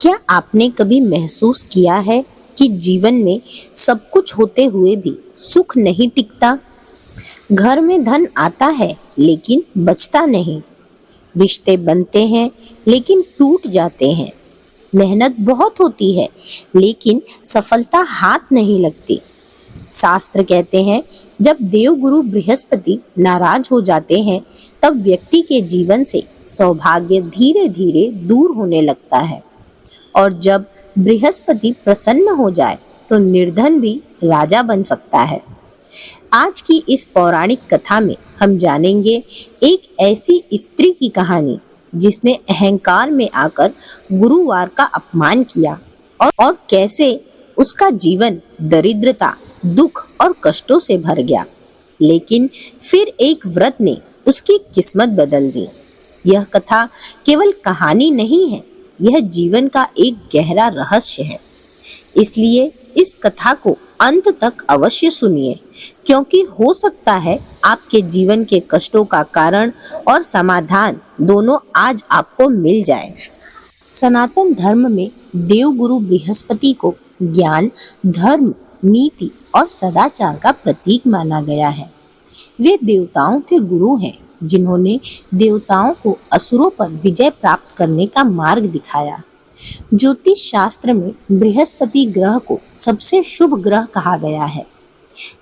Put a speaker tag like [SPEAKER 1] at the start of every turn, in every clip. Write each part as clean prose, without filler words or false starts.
[SPEAKER 1] क्या आपने कभी महसूस किया है कि जीवन में सब कुछ होते हुए भी सुख नहीं टिकता? घर में धन आता है लेकिन बचता नहीं, रिश्ते बनते हैं लेकिन टूट जाते हैं, मेहनत बहुत होती है लेकिन सफलता हाथ नहीं लगती। शास्त्र कहते हैं जब देवगुरु बृहस्पति नाराज हो जाते हैं तब व्यक्ति के जीवन से सौभाग्य धीरे धीरे दूर होने लगता है, और जब बृहस्पति प्रसन्न हो जाए तो निर्धन भी राजा बन सकता है। आज की इस पौराणिक कथा में हम जानेंगे एक ऐसी स्त्री की कहानी जिसने अहंकार में आकर गुरुवार का अपमान किया और कैसे उसका जीवन दरिद्रता, दुख और कष्टों से भर गया। लेकिन फिर एक व्रत ने उसकी किस्मत बदल दी। यह कथा केवल कहानी नहीं है, यह जीवन का एक गहरा रहस्य है। इसलिए इस कथा को अंत तक अवश्य सुनिए, क्योंकि हो सकता है आपके जीवन के कष्टों का कारण और समाधान दोनों आज आपको मिल जाए। सनातन धर्म में देवगुरु बृहस्पति को ज्ञान, धर्म, नीति और सदाचार का प्रतीक माना गया है। वे देवताओं के गुरु हैं जिन्होंने देवताओं को असुरों पर विजय प्राप्त करने का मार्ग दिखाया। ज्योतिष शास्त्र में बृहस्पति ग्रह को सबसे शुभ ग्रह कहा गया है।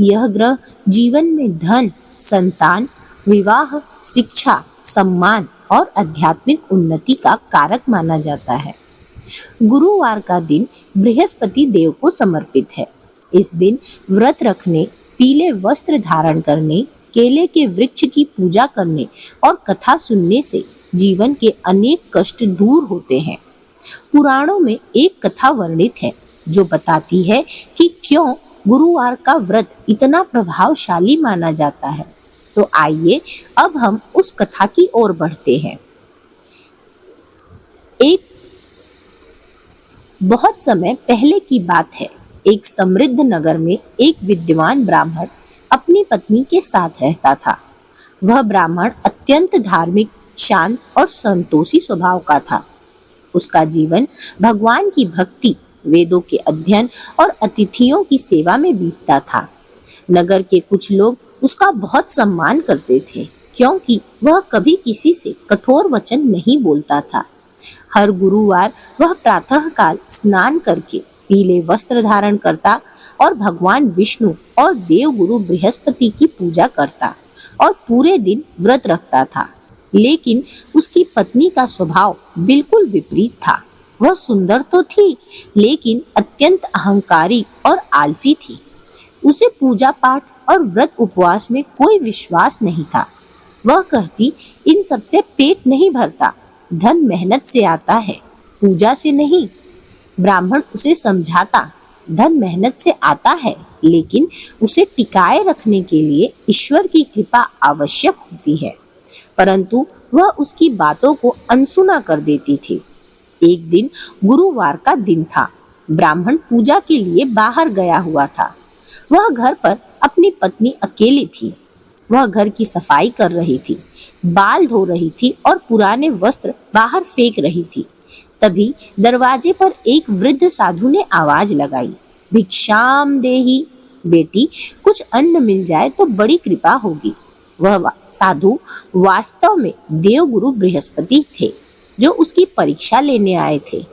[SPEAKER 1] यह ग्रह जीवन में धन, संतान, विवाह, शिक्षा, सम्मान और आध्यात्मिक उन्नति का कारक माना जाता है। गुरुवार का दिन बृहस्पति देव को समर्पित है। इस दिन व्रत रखने, पीले वस्त्र धारण करने, केले के वृक्ष की पूजा करने और कथा सुनने से जीवन के अनेक कष्ट दूर होते हैं। पुराणों में एक कथा वर्णित है जो बताती है कि क्यों गुरुवार का व्रत इतना प्रभावशाली माना जाता है। तो आइए अब हम उस कथा की ओर बढ़ते हैं। एक बहुत समय पहले की बात है। एक समृद्ध नगर में एक विद्वान ब्राह्मण अपनी पत्नी के साथ रहता था। वह ब्राह्मण अत्यंत धार्मिक, शांत और संतोषी स्वभाव का था। उसका जीवन भगवान की भक्ति, वेदों के अध्ययन और अतिथियों की सेवा में बीतता था। नगर के कुछ लोग उसका बहुत सम्मान करते थे, क्योंकि वह कभी किसी से कठोर वचन नहीं बोलता था। हर गुरुवार वह प्रातःकाल स्नान करके पीले वस्त्र धारण करता और भगवान विष्णु और देवगुरु बृहस्पति की पूजा करता और पूरे दिन व्रत रखता था। लेकिन उसकी पत्नी का स्वभाव बिल्कुल विपरीत था। वह सुंदर तो थी, लेकिन अत्यंत अहंकारी और आलसी थी। उसे पूजा पाठ और व्रत उपवास में कोई विश्वास नहीं था। वह कहती, इन सबसे पेट नहीं भरता, धन मेहनत से आता है, पूजा से नहीं। ब्राह्मण उसे समझाता, धन मेहनत से आता है, लेकिन उसे टिकाए रखने के लिए ईश्वर की कृपा आवश्यक होती है। परंतु वह उसकी बातों को अनसुना कर देती थी। एक दिन गुरुवार का दिन था। ब्राह्मण पूजा के लिए बाहर गया हुआ था। वह घर पर अपनी पत्नी अकेली थी। वह घर की सफाई कर रही थी, बाल धो रही थी और पुराने वस्त्र बाहर फेंक रही थी। तभी दरवाजे पर एक वृद्ध साधु ने आवाज लगाई, भिक्षाम देहि। बेटी, कुछ अन्न मिल जाए तो बड़ी कृपा होगी। वह साधु वास्तव में देवगुरु बृहस्पति थे, जो उसकी परीक्षा लेने आए थे।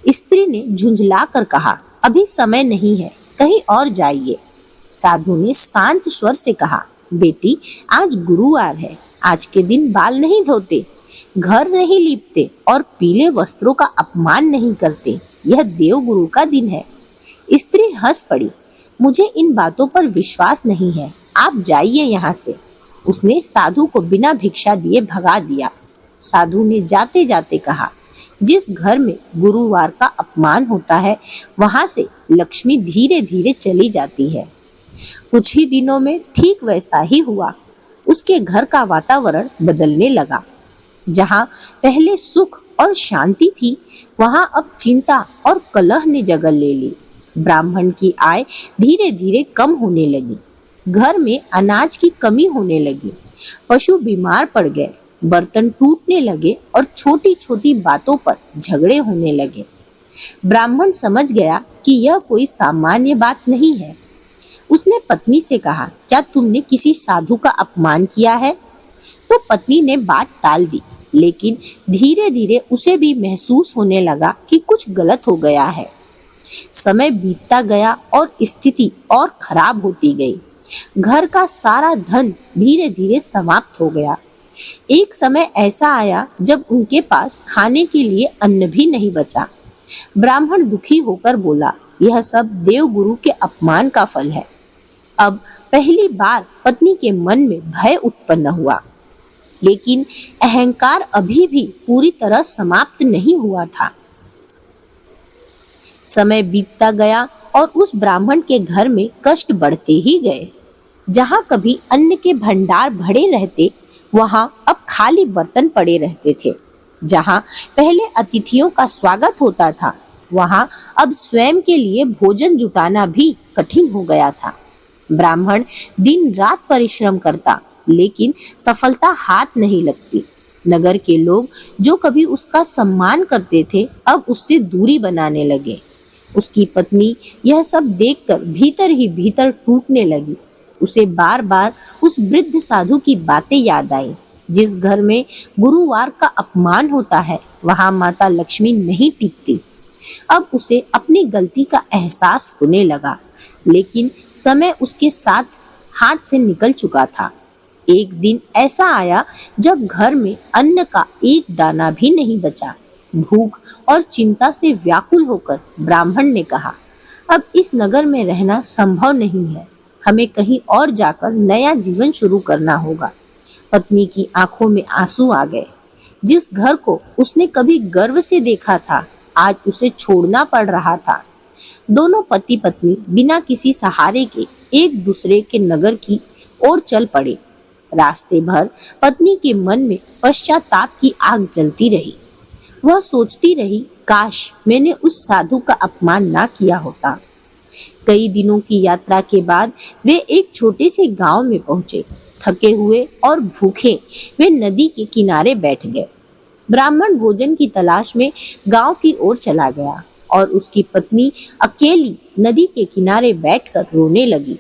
[SPEAKER 1] स्त्री ने झुंझला कर कहा, अभी समय नहीं है, कहीं और जाइए। साधु ने शांत स्वर से कहा, बेटी, आज गुरुवार है, आज के दिन बाल नहीं धोते, घर नहीं लीपते और पीले वस्त्रों का अपमान नहीं करते। यह देवगुरु का दिन है। स्त्री हंस पड़ी, मुझे इन बातों पर विश्वास नहीं है, आप जाइए यहाँ से। उसने साधु को बिना भिक्षा दिए भगा दिया। साधु ने जाते जाते कहा, जिस घर में गुरुवार का अपमान होता है, वहां से लक्ष्मी धीरे धीरे चली जाती है। कुछ ही दिनों में ठीक वैसा ही हुआ। उसके घर का वातावरण बदलने लगा। जहां पहले सुख और शांति थी, वहां अब चिंता और कलह ने जगह ले ली। ब्राह्मण की आय धीरे धीरे कम होने लगी। घर में अनाज की कमी होने लगी। पशु बीमार पड़ गए, बर्तन टूटने लगे और छोटी छोटी बातों पर झगड़े होने लगे। ब्राह्मण समझ गया कि यह कोई सामान्य बात नहीं है। उसने पत्नी से कहा, क्या तुमने किसी साधु का अपमान किया है? तो पत्नी ने बात टाल दी, लेकिन धीरे धीरे उसे भी महसूस होने लगा कि कुछ गलत हो गया है। समय बीतता गया और स्थिति और खराब होती गई। घर का सारा धन धीरे धीरे समाप्त हो गया। एक समय ऐसा आया जब उनके पास खाने के लिए अन्न भी नहीं बचा। ब्राह्मण दुखी होकर बोला, यह सब देवगुरु के अपमान का फल है। अब पहली बार पत्नी के मन में भय उत्पन्न हुआ, लेकिन अहंकार अभी भी पूरी तरह समाप्त नहीं हुआ था। समय बीतता गया और उस ब्राह्मण के घर में कष्ट बढ़ते ही गए। जहाँ कभी अन्न के भंडार भरे रहते, वहाँ अब खाली बर्तन पड़े रहते थे। जहाँ पहले अतिथियों का स्वागत होता था, वहाँ अब स्वयं के लिए भोजन जुटाना भी कठिन हो गया था। ब्राह्मण दिन रात परिश्रम करता, लेकिन सफलता हाथ नहीं लगती। नगर के लोग जो कभी उसका सम्मान करते थे, अब उससे दूरी बनाने लगे। उसकी पत्नी यह सब देखकर भीतर ही भीतर टूटने लगी। उसे बार बार उस वृद्ध साधु की बातें याद आई। जिस घर में गुरुवार का अपमान होता है, वहां माता लक्ष्मी नहीं टिकती। अब उसे अपनी गलती का एहसास होने लगा, लेकिन समय उसके साथ हाथ से निकल चुका था। एक दिन ऐसा आया जब घर में अन्न का एक दाना भी नहीं बचा। भूख और चिंता से व्याकुल होकर ब्राह्मण ने कहा, अब इस नगर में रहना संभव नहीं है। हमें कहीं और जाकर नया जीवन शुरू करना होगा। पत्नी की आंखों में आंसू आ गए। जिस घर को उसने कभी गर्व से देखा था, आज उसे छोड़ना पड़ रहा था। दोनों पति पत्नी बिना किसी सहारे के एक दूसरे के नगर की ओर चल पड़े। रास्ते भर पत्नी के मन में पश्चाताप की आग जलती रही। वह सोचती रही, काश मैंने उस साधु का अपमान ना किया होता। कई दिनों की यात्रा के बाद वे एक छोटे से गांव में पहुंचे। थके हुए और भूखे वे नदी के किनारे बैठ गए। ब्राह्मण भोजन की तलाश में गांव की ओर चला गया और उसकी पत्नी अकेली नदी के किनारे बैठकर रोने लगी।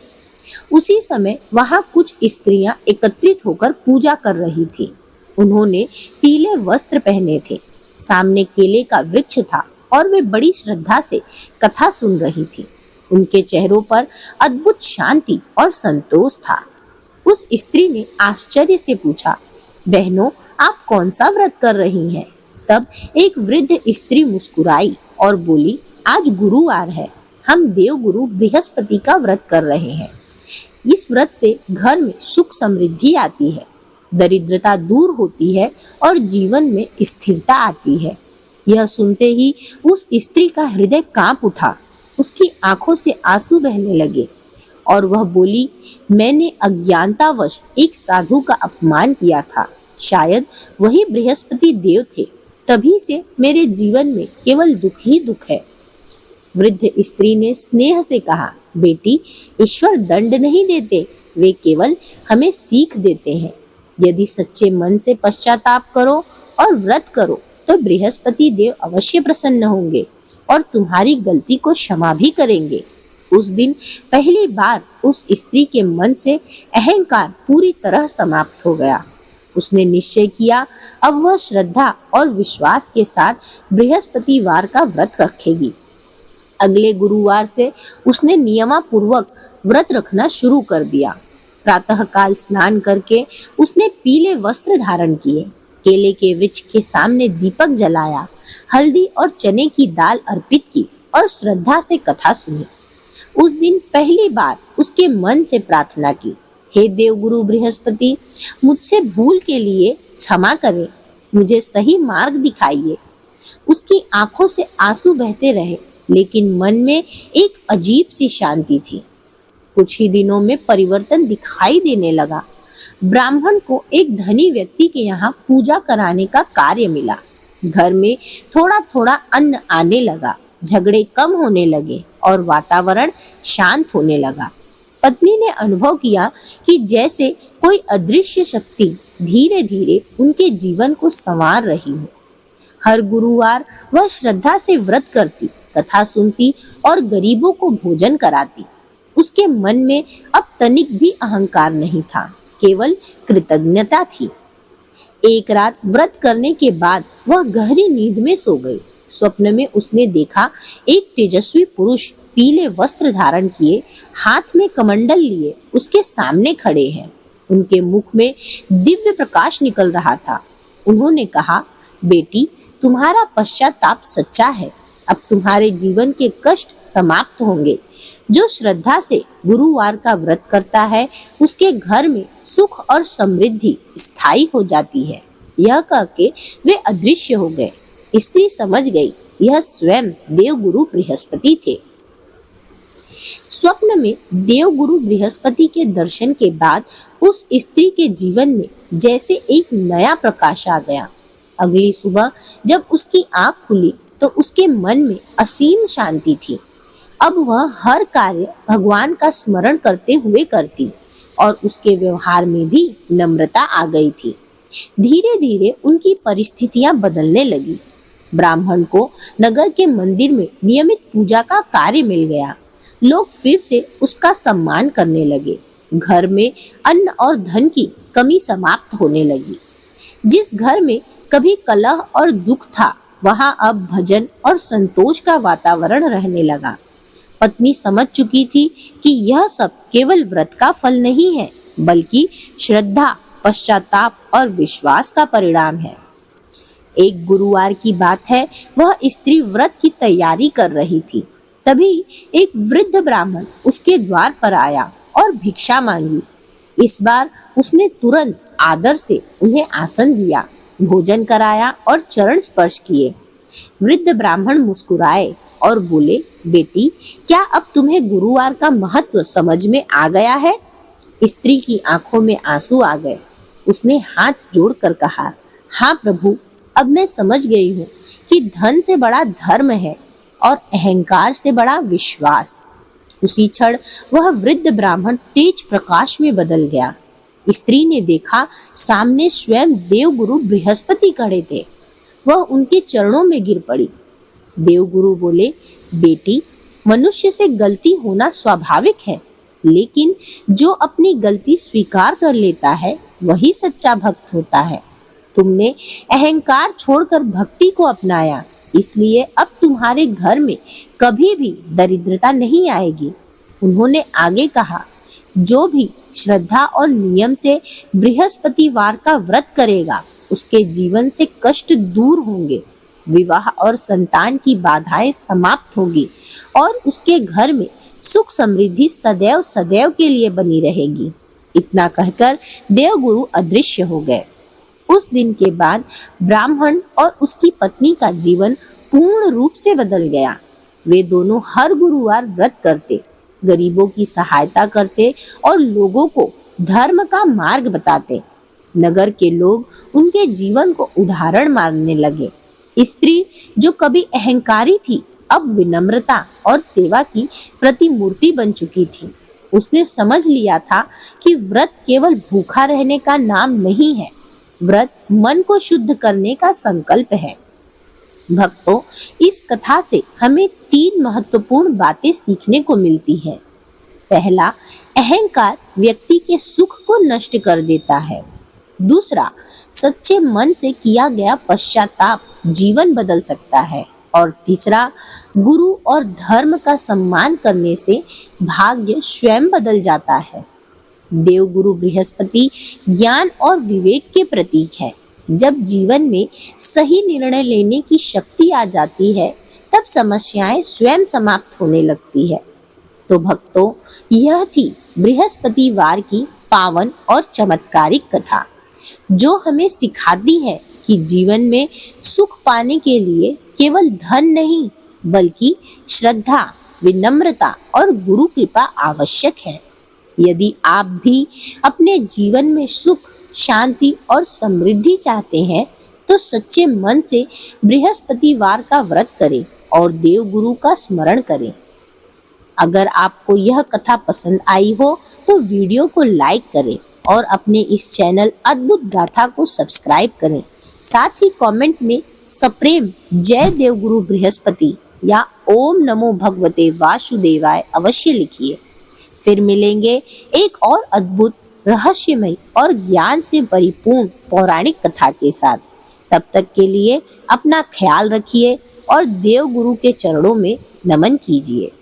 [SPEAKER 1] उसी समय वहां कुछ स्त्रियां एकत्रित होकर पूजा कर रही थी। उन्होंने पीले वस्त्र पहने थे। सामने केले का वृक्ष था और वे बड़ी श्रद्धा से कथा सुन रही थी। उनके चेहरों पर अद्भुत शांति और संतोष था। उस स्त्री ने आश्चर्य से पूछा, बहनों, आप कौन सा व्रत कर रही हैं? तब एक वृद्ध स्त्री मुस्कुराई और बोली, आज गुरुवार है। हम देवगुरु बृहस्पति का व्रत कर रहे हैं। इस व्रत से घर में सुख समृद्धि आती है, दरिद्रता दूर होती है और जीवन में स्थिरता आती है। यह सुनते ही उस स्त्री का हृदय कांप उठा। उसकी आंखों से आंसू बहने लगे और वह बोली, मैंने अज्ञानतावश एक साधु का अपमान किया था। शायद वही बृहस्पति देव थे। तभी से मेरे जीवन में केवल दुख ही दुख है। वृद्ध स्त्री ने स्नेह से कहा, बेटी, ईश्वर दंड नहीं देते, वे केवल हमें सीख देते हैं। यदि सच्चे मन से पश्चाताप करो और व्रत करो, तो बृहस्पति देव अवश्य प्रसन्न होंगे और तुम्हारी गलती को क्षमा भी करेंगे। उस दिन पहली बार उस स्त्री के मन से अहंकार पूरी तरह समाप्त हो गया। उसने निश्चय किया, अब वह श्रद्धा और विश्वास के साथ बृहस्पतिवार का व्रत रखेगी। अगले गुरुवार से उसने नियमापूर्वक व्रत रखना शुरू कर दिया। प्रातःकाल स्नान करके उसने पीले वस्त्र धारण किए, केले के वृक्ष के सामने दीपक जलाया, हल्दी और चने की दाल अर्पित की और श्रद्धा से कथा सुनी। उस दिन पहली बार उसके मन से प्रार्थना की, हे देवगुरु बृहस्पति, मुझसे भूल के लिए क्षमा करें, मुझे सही मार्ग दिखाइए। उसकी आंखों से आंसू बहते रहे, लेकिन मन में एक अजीब सी शांति थी। कुछ ही दिनों में परिवर्तन दिखाई देने लगा। ब्राह्मण को एक धनी व्यक्ति के यहाँ पूजा कराने का कार्य मिला। घर में थोड़ा थोड़ा अन्न आने लगा, झगड़े कम होने लगे और वातावरण शांत होने लगा। पत्नी ने अनुभव किया कि जैसे कोई अदृश्य शक्ति धीरे धीरे उनके जीवन को संवार रही हो। हर गुरुवार वह श्रद्धा से व्रत करती, कथा सुनती और गरीबों को भोजन कराती। उसके मन में अब तनिक भी अहंकार नहीं था, केवल कृतज्ञता थी। एक रात व्रत करने के बाद वह गहरी नींद में सो गई। स्वप्न में उसने देखा एक तेजस्वी पुरुष पीले वस्त्र धारण किए, हाथ में कमंडल लिए उसके सामने खड़े हैं। उनके मुख में दिव्य प्रकाश निकल रहा था। उन्होंने कहा, बेटी, तुम्हारा पश्चाताप सच्चा है। अब तुम्हारे जीवन के कष्ट समाप्त होंगे। जो श्रद्धा से गुरुवार का व्रत करता है, उसके घर में सुख और समृद्धि स्थायी हो जाती है। यह कह के वे अदृश्य हो गए। स्त्री समझ गई, यह स्वयं देवगुरु बृहस्पति थे। स्वप्न में देवगुरु बृहस्पति के दर्शन के बाद उस स्त्री के जीवन में जैसे एक नया प्रकाश आ गया। अगली सुबह जब उसकी आंख खुली तो उसके मन में असीम शांति थी। अब वह हर कार्य भगवान का स्मरण करते हुए करती और उसके व्यवहार में भी नम्रता आ गई थी। धीरे धीरे उनकी परिस्थितियां बदलने लगी। ब्राह्मण को नगर के मंदिर में नियमित पूजा का कार्य मिल गया। लोग फिर से उसका सम्मान करने लगे। घर में अन्न और धन की कमी समाप्त होने लगी। जिस घर में कभी कलह और दुख था, वहां अब भजन और संतोष का वातावरण रहने लगा। पत्नी समझ चुकी थी कि यह सब केवल व्रत का फल नहीं है, बल्कि श्रद्धा, पश्चाताप और विश्वास का परिणाम है। एक गुरुवार की बात है, वह स्त्री व्रत की तैयारी कर रही थी। तभी एक वृद्ध ब्राह्मण उसके द्वार पर आया और भिक्षा मांगी। इस बार उसने तुरंत आदर से उन्हें आसन दिया, भोजन कराया और चरण स्पर्श किए। वृद्ध ब्राह्मण मुस्कुराए और बोले, बेटी, क्या अब तुम्हें गुरुवार का महत्व समझ में आ गया है? स्त्री की आंखों में आंसू आ गए। उसने हाथ जोड़कर कहा, हाँ प्रभु, अब मैं समझ गई हूँ कि धन से बड़ा धर्म है और अहंकार से बड़ा विश्वास। उसी क्षण वह वृद्ध ब्राह्मण तेज प्रकाश में बदल गया। स्त्री ने देखा, सामने स्वयं देवगुरु बृहस्पति खड़े थे। वह उनके चरणों में गिर पड़ी। देवगुरु बोले, बेटी, मनुष्य से गलती होना स्वाभाविक है, लेकिन जो अपनी गलती स्वीकार कर लेता है वही सच्चा भक्त होता है। तुमने अहंकार छोड़कर भक्ति को अपनाया, इसलिए अब तुम्हारे घर में कभी भी दरिद्रता नहीं आएगी। उन्होंने आगे कहा, जो भी श्रद्धा और नियम से बृहस्पतिवार का व्रत करेगा, उसके जीवन से कष्ट दूर होंगे, विवाह और संतान की बाधाएं समाप्त होगी और उसके घर में सुख समृद्धि सदैव सदैव के लिए बनी रहेगी। इतना कहकर देवगुरु अदृश्य हो गए। उस दिन के बाद ब्राह्मण और उसकी पत्नी का जीवन पूर्ण रूप से बदल गया। वे दोनों हर गुरुवार व्रत करते, गरीबों की सहायता करते और लोगों को धर्म का मार्ग बताते। नगर के लोग उनके जीवन को उदाहरण मानने लगे। स्त्री जो कभी अहंकारी थी, अब विनम्रता और सेवा की प्रतिमूर्ति बन चुकी थी। उसने समझ लिया था कि व्रत केवल भूखा रहने का नाम नहीं है, व्रत मन को शुद्ध करने का संकल्प है। भक्तों, इस कथा से हमें 3 महत्वपूर्ण बातें सीखने को मिलती हैं। पहला, अहंकार व्यक्ति के सुख को नष्ट कर देता है। दूसरा, सच्चे मन से किया गया पश्चाताप जीवन बदल सकता है। और तीसरा, गुरु और धर्म का सम्मान करने से भाग्य स्वयं बदल जाता है। देवगुरु बृहस्पति ज्ञान और विवेक के प्रतीक है। जब जीवन में सही निर्णय लेने की शक्ति आ जाती है, तब समस्याएं स्वयं समाप्त होने लगती है। तो भक्तों, यह थी बृहस्पतिवार की पावन और चमत्कारिक कथा, जो हमें सिखाती है कि जीवन में सुख पाने के लिए केवल धन नहीं, बल्कि श्रद्धा, विनम्रता और गुरु कृपा आवश्यक है। यदि आप भी अपने जीवन में सुख, शांति और समृद्धि चाहते हैं, तो सच्चे मन से बृहस्पतिवार का व्रत करें और देवगुरु का स्मरण करें। अगर आपको यह कथा पसंद आई हो तो वीडियो को लाइक करें और अपने इस चैनल अद्भुत गाथा को सब्सक्राइब करें। साथ ही कमेंट में सप्रेम जय देवगुरु बृहस्पति या ओम नमो भगवते वासुदेवाय अवश्य लिखिए। फिर मिलेंगे एक और अद्भुत, रहस्यमय और ज्ञान से परिपूर्ण पौराणिक कथा के साथ। तब तक के लिए अपना ख्याल रखिए और देवगुरु के चरणों में नमन कीजिए।